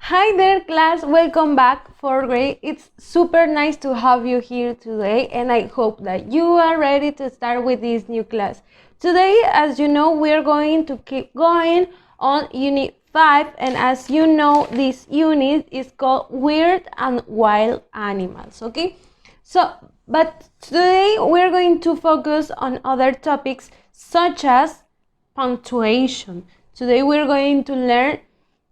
Hi there class, welcome back for grade. It's super nice to have you here today and I hope that you are ready to start with this new class. Today, as you know, we're going to keep going on Unit 5 and as you know, this unit is called Weird and Wild Animals, okay? But today we're going to focus on other topics such as punctuation. Today we're going to learn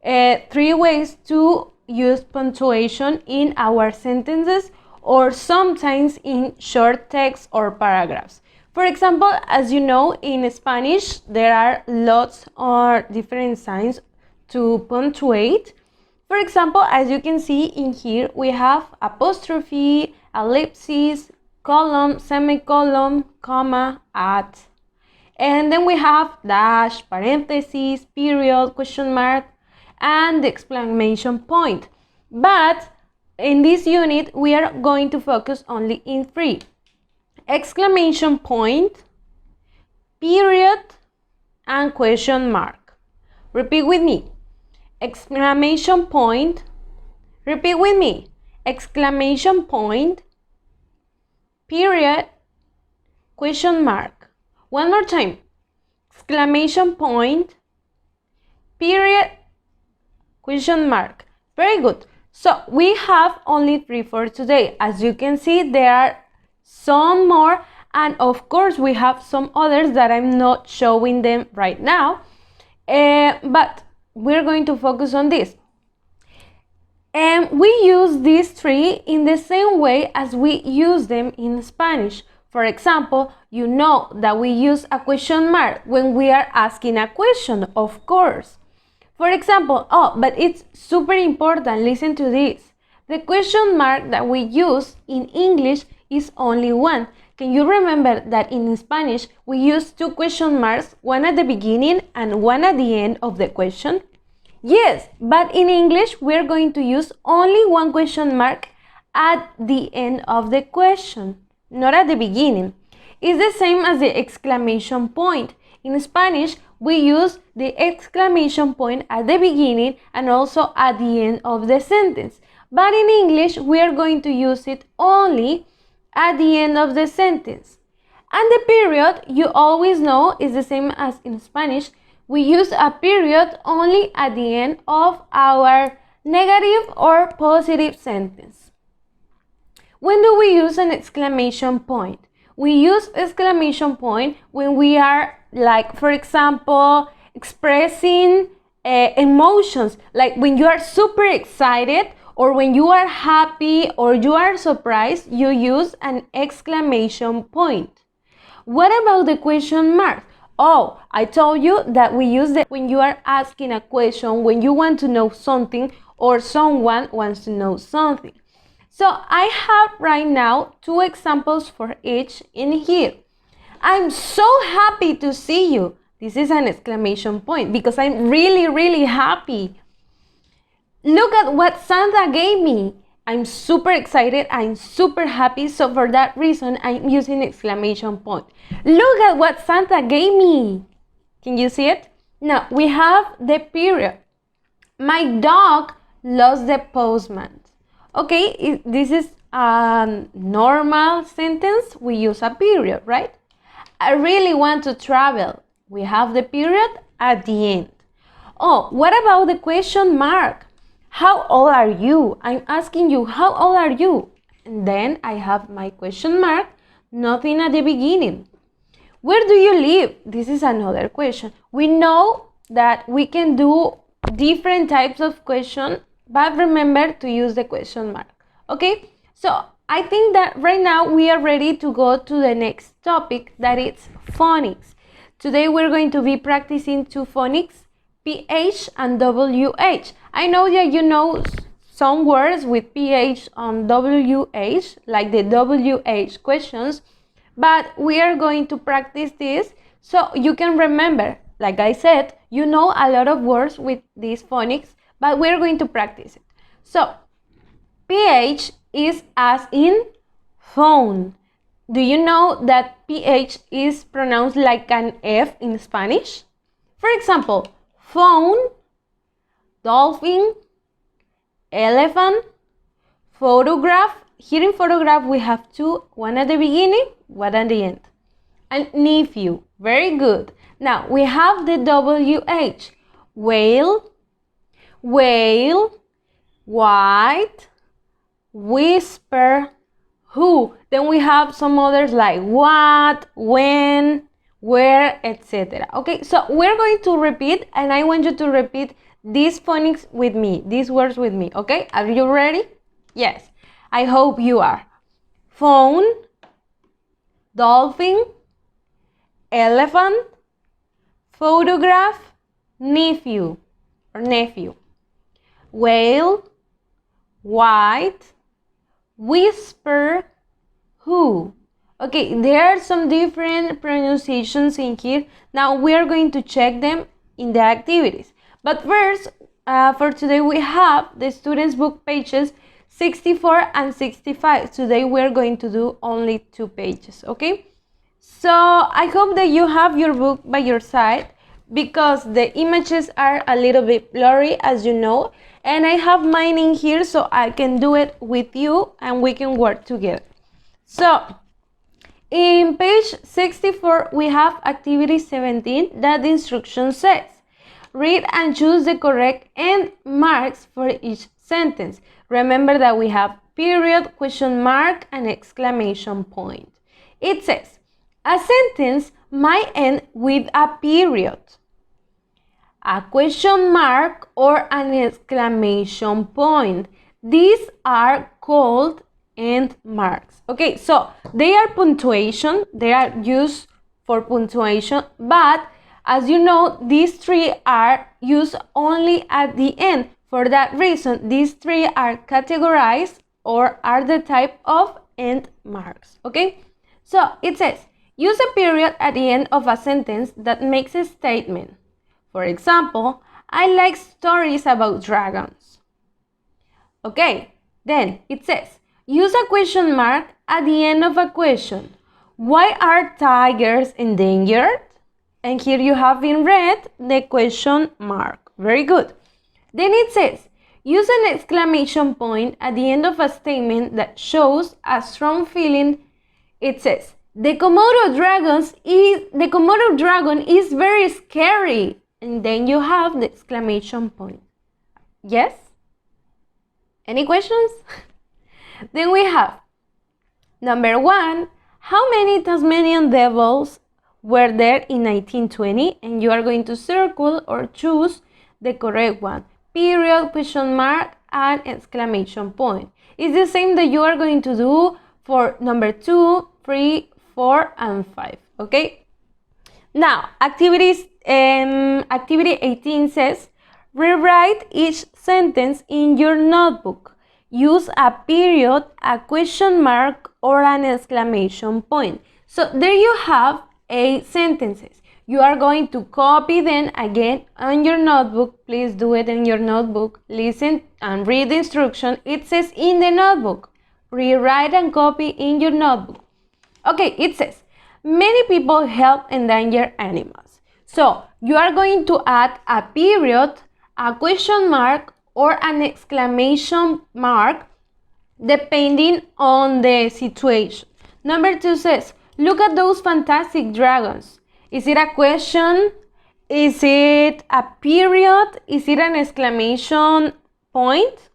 3 ways to use punctuation in our sentences or sometimes in short text or paragraphs. For example, as you know, in Spanish there are lots of different signs to punctuate. For example, as you can see in here, we have apostrophe, ellipsis, colon, semicolon, comma, at. And then we have dash, parentheses, period, question mark, and the exclamation point. But in this unit, we are going to focus only in 3. Exclamation point, period, and question mark. Repeat with me. Exclamation point. Repeat with me. Exclamation point, period, question mark. One more time. Exclamation point, period, question mark. Very good. So we have only 3 for today. As you can see, there are some more, and of course we have some others that I'm not showing them right now, but we're going to focus on this. And we use these 3 in the same way as we use them in Spanish. For example, you know that we use a question mark when we are asking a question, of course. For example, but it's super important, listen to this. The question mark that we use in English is only one. Can you remember that in Spanish we use 2 question marks, one at the beginning and one at the end of the question? Yes, but in English we're going to use only one question mark at the end of the question, not at the beginning. It's the same as the exclamation point. In Spanish, we use the exclamation point at the beginning and also at the end of the sentence. But in English, we are going to use it only at the end of the sentence. And the period, you always know, is the same as in Spanish. We use a period only at the end of our negative or positive sentence. When do we use an exclamation point? We use exclamation point when we are, like, for example, expressing emotions, like when you are super excited or when you are happy or you are surprised, you use an exclamation point. What about the question mark? Oh, I told you that we use it when you are asking a question, when you want to know something or someone wants to know something. So I have right now 2 examples for each in here. I'm so happy to see you. This is an exclamation point because I'm really happy. Look at what Santa gave me. I'm super excited, I'm super happy, so for that reason I'm using exclamation point. Look at what Santa gave me. Can you see it? Now we have the period. My dog lost the postman. Okay, this is a normal sentence. We use a period, right? I really want to travel. We have the period at the end. Oh, what about the question mark? How old are you? I'm asking you, how old are you? And then I have my question mark, nothing at the beginning. Where do you live? This is another question. We know that we can do different types of questions, but remember to use the question mark. Okay, so I think that right now we are ready to go to the next topic, that is phonics. Today we're going to be practicing 2 phonics, PH and WH. I know that you know some words with PH and WH, like the WH questions, but we are going to practice this so you can remember. Like I said, you know a lot of words with these phonics, but we're going to practice it. So, PH is as in phone. Do you know that PH is pronounced like an F in Spanish? For example, phone, dolphin, elephant, photograph. Here in photograph we have two, one at the beginning, one at the end. And nephew, very good. Now we have the WH, whale, whale, white, whisper, who. Then we have some others like what, when, where, etc. Okay, so we're going to repeat, and I want you to repeat these phonics with me, these words with me, okay? Are you ready? Yes, I hope you are. Phone, dolphin, elephant, photograph, nephew or nephew, whale, white, whisper, who. Okay, there are some different pronunciations in here. Now we are going to check them in the activities. But first, for today we have the students book pages 64 and 65. Today we're going to do only 2 pages, okay? So I hope that you have your book by your side, because the images are a little bit blurry, as you know, and I have mine in here so I can do it with you and we can work together. So in page 64 we have activity 17 that the instruction says, read and choose the correct end marks for each sentence. Remember that we have period, question mark, and exclamation point. It says, a sentence might end with a period, a question mark, or an exclamation point. These are called end marks. Okay, so they are punctuation, they are used for punctuation, but as you know, these 3 are used only at the end. For that reason, these 3 are categorized or are the type of end marks. Okay, so it says, use a period at the end of a sentence that makes a statement. For example, I like stories about dragons. Okay, then it says, use a question mark at the end of a question. Why are tigers endangered? And here you have in red the question mark. Very good. Then it says, use an exclamation point at the end of a statement that shows a strong feeling. It says, the Komodo dragon is very scary. And then you have the exclamation point. Yes? Any questions? Then we have number 1. How many Tasmanian devils were there in 1920? And you are going to circle or choose the correct one. Period, question mark, and exclamation point. It's the same that you are going to do for number 2, 3, 4, and 5. Okay? Now, activity 18 says, rewrite each sentence in your notebook. Use a period, a question mark, or an exclamation point. So there you have 8 sentences. You are going to copy them again on your notebook. Please do it in your notebook. Listen and read the instruction. It says in the notebook. Rewrite and copy in your notebook. Okay, it says, many people help endangered animals. So you are going to add a period, a question mark, or an exclamation mark depending on the situation. Number 2 says, look at those fantastic dragons. Is it a question? Is it a period? Is it an exclamation point?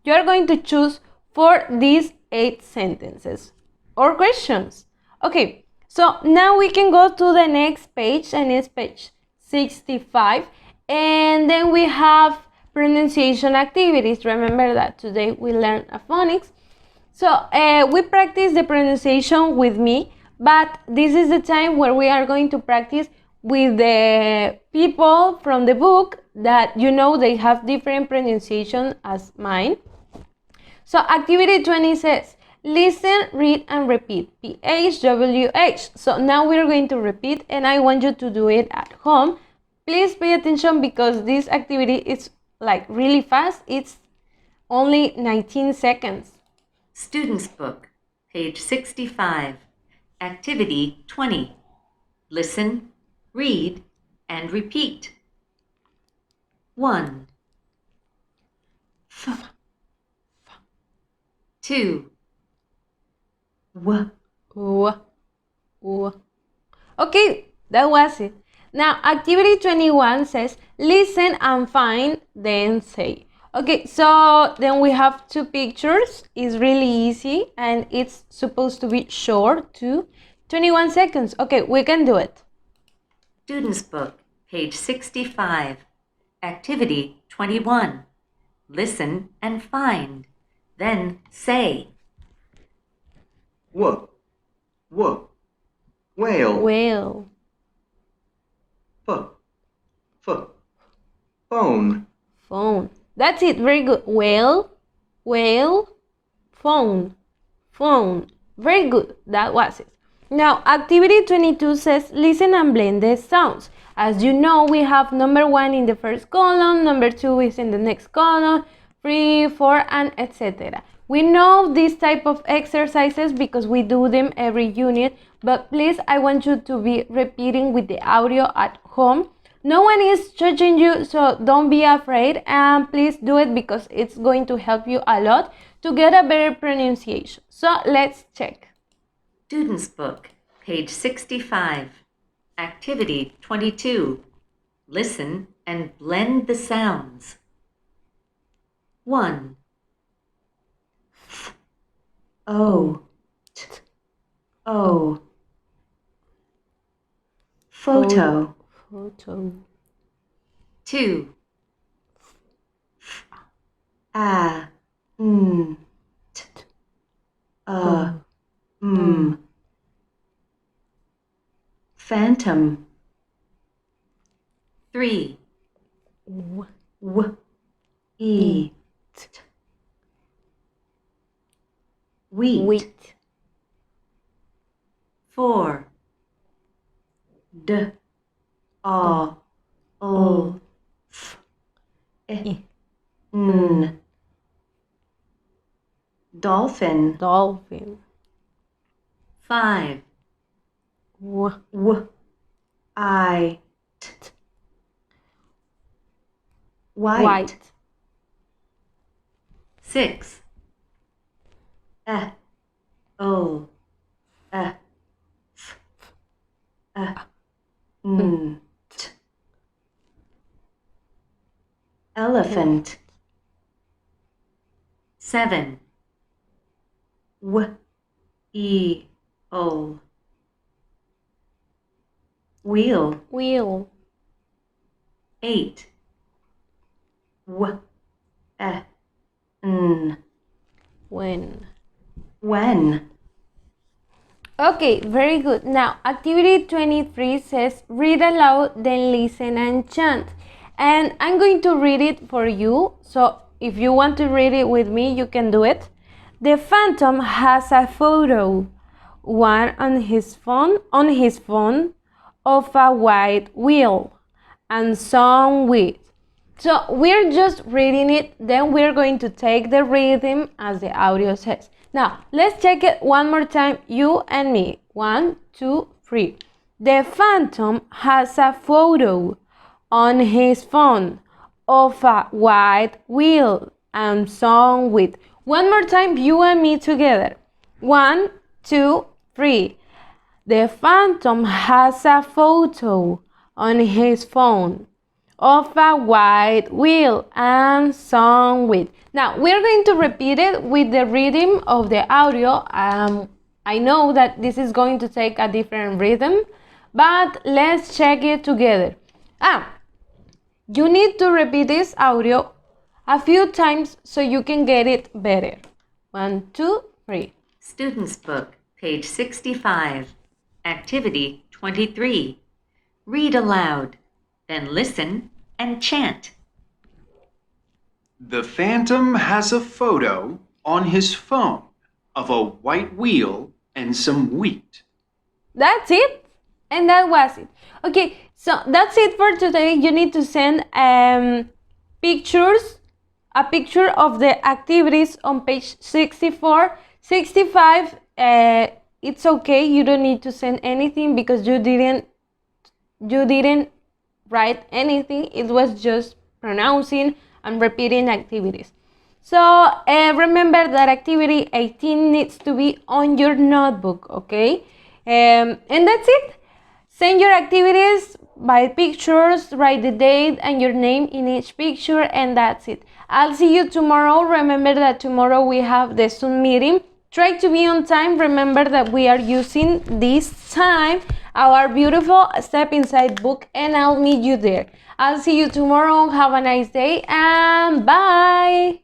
You are going to choose for these 8 sentences or questions. Okay, so now we can go to the next page, and it's page 65. And then we have pronunciation activities. Remember that today we learn phonics. So we practice the pronunciation with me, but this is the time where we are going to practice with the people from the book that you know they have different pronunciation as mine. So activity 20 says, listen, read, and repeat. PHWH. So now we're going to repeat, and I want you to do it at home. Please pay attention because this activity is like really fast. It's only 19 seconds. Student's Book, page 65, Activity 20. Listen, read, and repeat. 1. 2. W. W. W. Okay, that was it. Now, activity 21 says listen and find, then say. Okay, so then we have two pictures. It's really easy and it's supposed to be short too. 21 seconds. Okay, we can do it. Student's Book, page 65. Activity 21. Listen and find. Then say. W. W. Whale. Whale. F. F. Phone. Phone. That's it. Very good. Whale. Whale. Phone. Phone. Very good. That was it. Now, activity 22 says listen and blend the sounds. As you know, we have number 1 in the first column, number 2 is in the next column, 3, 4, and etc. We know this type of exercises because we do them every unit, but please, I want you to be repeating with the audio at home. No one is judging you, so don't be afraid, and please do it because it's going to help you a lot to get a better pronunciation. So let's check. Student's Book, page 65. Activity 22. Listen and blend the sounds. 1. F. O. T. O. Photo. Photo. 2. F. A. N. T. A. M. Phantom. 3. W. W. E. T. Wheat. Wheat. 4. D. A. O. F. E. N. Dolphin. Dolphin. 5. W. W. I. T. White. White. 6. E. O. E. F. E. N. T. Elephant. 7. W. E. O. Wheel. Wheel. 8. W. E. N. When. When. Okay, very good. Now, activity 23 says read aloud, then listen and chant. And I'm going to read it for you. So if you want to read it with me, you can do it. The phantom has a photo, one on his phone of a white wheel and some wheat. So we're just reading it, then we're going to take the rhythm as the audio says. Now, let's check it one more time, you and me. 1, 2, 3. The phantom has a photo on his phone of a white wheel and some wheat. One more time, you and me together. 1, 2, 3. The phantom has a photo on his phone of a white wheel and some wheat. Now, we're going to repeat it with the rhythm of the audio. I know that this is going to take a different rhythm, but let's check it together. You need to repeat this audio a few times so you can get it better. 1, 2, 3. Student's Book, page 65. Activity 23. Read aloud, then listen and chant. The phantom has a photo on his phone of a white wheel and some wheat. That's it, and that was it. Okay, so that's it for today. You need to send pictures, a picture of the activities on page 64, 65. It's okay. You don't need to send anything because you didn't write anything. It was just pronouncing and repeating activities. So remember that activity 18 needs to be on your notebook, okay? And that's it. Send your activities by pictures, write the date and your name in each picture, and that's it. I'll see you tomorrow. Remember that tomorrow we have the Zoom meeting. Try to be on time. Remember that we are using this time our beautiful Step Inside book, and I'll meet you there. I'll see you tomorrow. Have a nice day and bye.